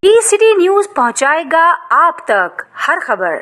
ई-सिटी news पहुंचाएगा आप तक हर खबर।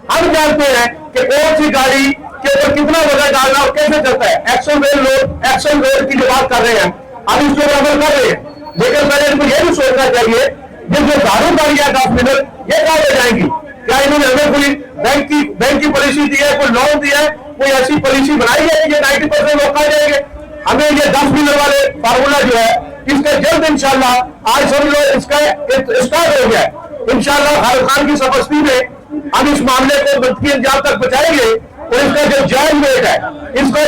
हम जानते हैं कि कौन सी गाड़ी के ऊपर कितना वजन डालना और कैसे चलता है। एक्शन रोड की जो बात कर रहे हैं हम इसके ऊपर अमल कर रहे हैं, लेकिन पहले इनको ये भी सोचना चाहिए ये जो दारू गाड़ियां 10 मिनट ये कहाँ ले जाएंगी। क्या इन्होंने हमें कोई बैंक की पॉलिसी दी है, कोई लोन दिया है, कोई ऐसी पॉलिसी बनाई है कि ये 90% लोग खा जाएंगे। हमें ये 10 मिनट वाले फार्मूला जो है इसका जल्द इंशाल्लाह आज समझ लो इसका स्टार्ट हो गया इंशाल्लाह। खालिद खान की सब्सिडी में हम इस मामले को बल्कि अंजाम तक पहुंचाएंगे और इसका जो जायज रेट है इसके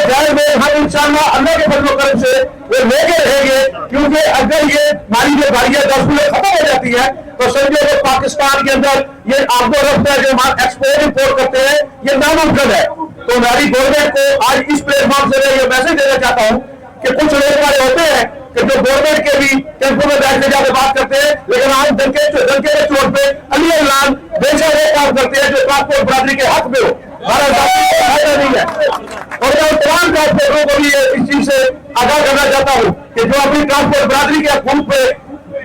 जायज में हम इंशाल्लाह अल्लाह के फजल करम से वो लेके रहेंगे, क्योंकि अगर ये हमारी जो गाड़ियां 10 मिनट खत्म हो जाती है तो समझो कि पाकिस्तान के अंदर ये आमदो रफ्त है जो हम एक्सपोर्ट इंपोर्ट करते हैं ये नामुमकिन है। तो हमारी गवर्नमेंट को आज इस प्लेटफॉर्म से मैं ये मैसेज देना चाहता हूँ कि कुछ लोग हमारे होते हैं कि जो गवर्नमेंट के भी टेंपो में बैठ के जाकर बात करते हैं, लेकिन आज दंके के चोट पे अली अल्लाह बेशा वो काम करते हैं जो ट्रांसपोर्ट बरादरी के हक में हो। हमारा फायदा नहीं है और मैं तमाम ट्रांसपोर्टरों को भी इस चीज से आगाह करना चाहता हूँ कि जो अपनी ट्रांसपोर्ट बरादरी के खून पे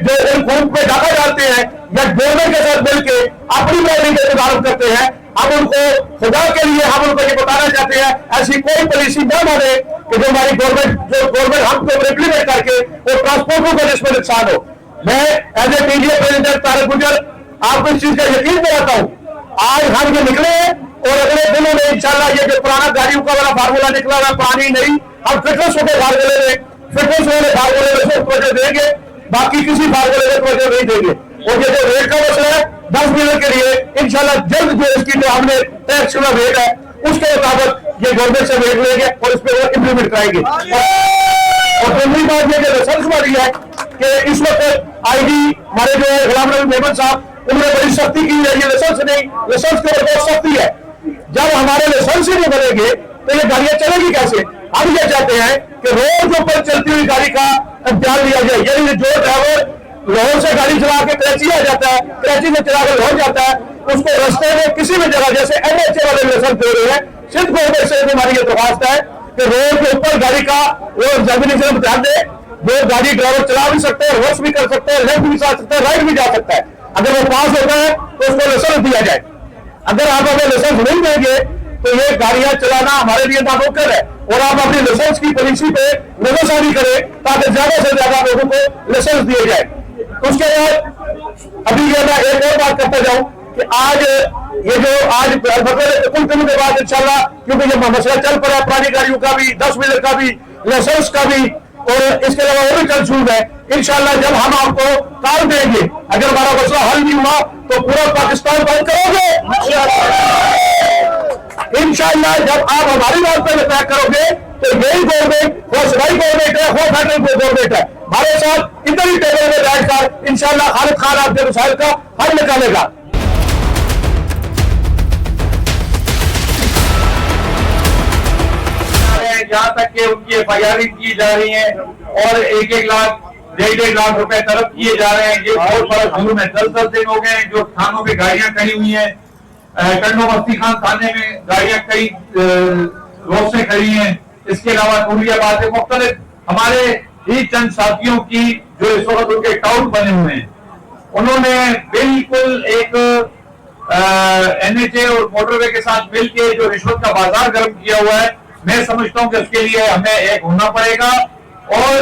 जो खून पे डाका डालते हैं या गवर्नमेंट के साथ मिलकर अपनी बरादरी का तदारुक करते हैं, हम उनको खुदा के लिए हम उनको ये बताना चाहते हैं ऐसी कोई पॉलिसी न माने कि जो हमारी गवर्नमेंट हमको इम्प्लीमेंट करके वो ट्रांसपोर्टरों को जिसमें नुकसान हो। मैं as a PDA president Tariq गुजर आपको इस चीज का यकीन दिलाता हूँ, आज हम ये निकले और अगले दिनों में इंशाल्लाह ये जो पुराना गाड़ियों का वाला फार्मूला निकला हुआ पानी नहीं, हम फिटनेस वाले फार्मूले में तवज्जो देंगे, बाकी किसी फार्मूले में तवज्जो नहीं देंगे। और ये जो रेट का मसला है 10 मिनट के लिए इंशाल्लाह जल्द जो इसकी जो हमने तय शुदा रेट है उसके मुताबिक ये गवर्नमेंट से रेट लेंगे और इस पर वो इम्प्लीमेंट कराएंगे। और दूसरी बात ये लाइसेंस वाली है कि इस वक्त आईडी हमारे जो है गुलाम नबी मेमन साहब उन्होंने बड़ी सख्ती की है, ये लाइसेंस नहीं, लाइसेंस के ऊपर बहुत सख्ती है। जब हमारे लाइसेंस ही नहीं बनेंगे तो ये गाड़ियां चलेगी कैसे। हम ये चाहते हैं कि रोड के ऊपर चलती हुई गाड़ी का इम्तिहान लिया जाए, यानी जो ड्राइवर लाहौर से गाड़ी चला के कराची आ जाता है, कराची से चला कर लाहौर जाता है, उसको रास्ते में किसी भी जगह जैसे NHA वाले लाइसेंस दे रहे हैं, सिर्फ गवर्नमेंट से हमारी ये दरख्वास्त है कि रोड के ऊपर गाड़ी का वो एग्जामिनेशन ध्यान दे, वो गाड़ी ड्राइवर चला भी सकते हैं, रिवर्स भी कर सकते हैं, लेफ्ट भी जा सकते हैं, राइट भी जा सकता है। अगर वो पास होता है तो उसको लाइसेंस दिया जाए। अगर आप अपने लाइसेंस नहीं देंगे तो ये गाड़ियां चलाना हमारे लिए नामुमकिन है और आप अपनी लाइसेंस की पॉलिसी पे नजरसानी करें ताकि ज्यादा से ज्यादा लोगों को लाइसेंस दिए जाए। उसके बाद अभी ये मैं एक और बात करता जाऊं कि आज ये जो आज कुछ दिनों के बाद इंशाल्लाह, क्योंकि ये मसला चल पड़ा पुरानी गाड़ियों का भी 10 मिनट का भी लाइसेंस का भी और इसके अलावा वो भी कल शुरू है इंशाल्लाह। जब हम आपको कॉल देंगे अगर हमारा मसला हल नहीं हुआ तो पूरा पाकिस्तान बंद करोगे इंशाल्लाह। जब आप हमारी बात पर तय करोगे तो यही गवर्नमेंट वो सवाई गवर्नमेंट है, वो फेडरल गवर्नमेंट है, हमारे साथ इधर ही टेबल में बैठकर इंशाल्लाह खालिद खान आपके मसाइल का हल निकालेगा। जहाँ तक कि उनकी FIR की जा रही है और 1-1 लाख 1.5 लाख रुपए तलब किए जा रहे हैं, ये बहुत बड़ा जुल्म है। 10 दिन हो गए जो थानों पे गाड़ियां खड़ी हुई हैं, टंडो मस्ती खान थाने में गाड़ियां कई रोज से खड़ी हैं। इसके अलावा टूलियाबाद से मुख्तलिफ हमारे ही चंद साथियों की जो इस वक्त उनके अकाउंट बने हुए हैं, उन्होंने बिल्कुल एक NHA और मोटरवे के साथ मिलकर जो रिश्वत का बाजार गर्म किया हुआ है, मैं समझता हूं कि उसके लिए हमें एक होना पड़ेगा और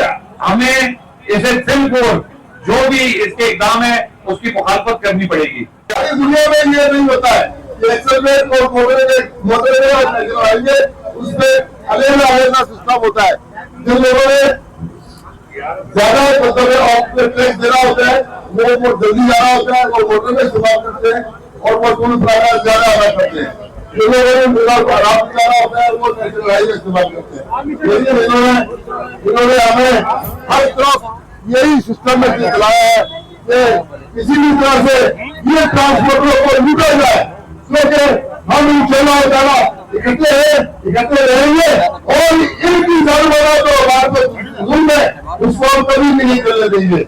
हमें इसे फिलहाल जो भी इसके इक़दाम है उसकी मुखालफत करनी पड़ेगी। दुनिया में ये नहीं होता है, उसमें अलग सिस्टम होता है। जिन लोगों ने ज्यादा मतलब टैक्स देना होता है वो जल्दी जाना होता है, वो मोटर में इस्तेमाल करते हैं और मजबूत ज्यादा अदा करते हैं। जो लोगों ने आराम जाना होता है वो नेशनल हाईवे इस्तेमाल करते हैं। इन्होंने हमें हर तरफ यही सिस्टम में चलाया है कि किसी भी तरह से ये ट्रांसपोर्टरों को लूटा जाए, क्योंकि हम इंशाल्लाह इकट्ठे रहेंगे और इनकी जरूरत तो बात है उसको हम कभी नहीं करने देंगे।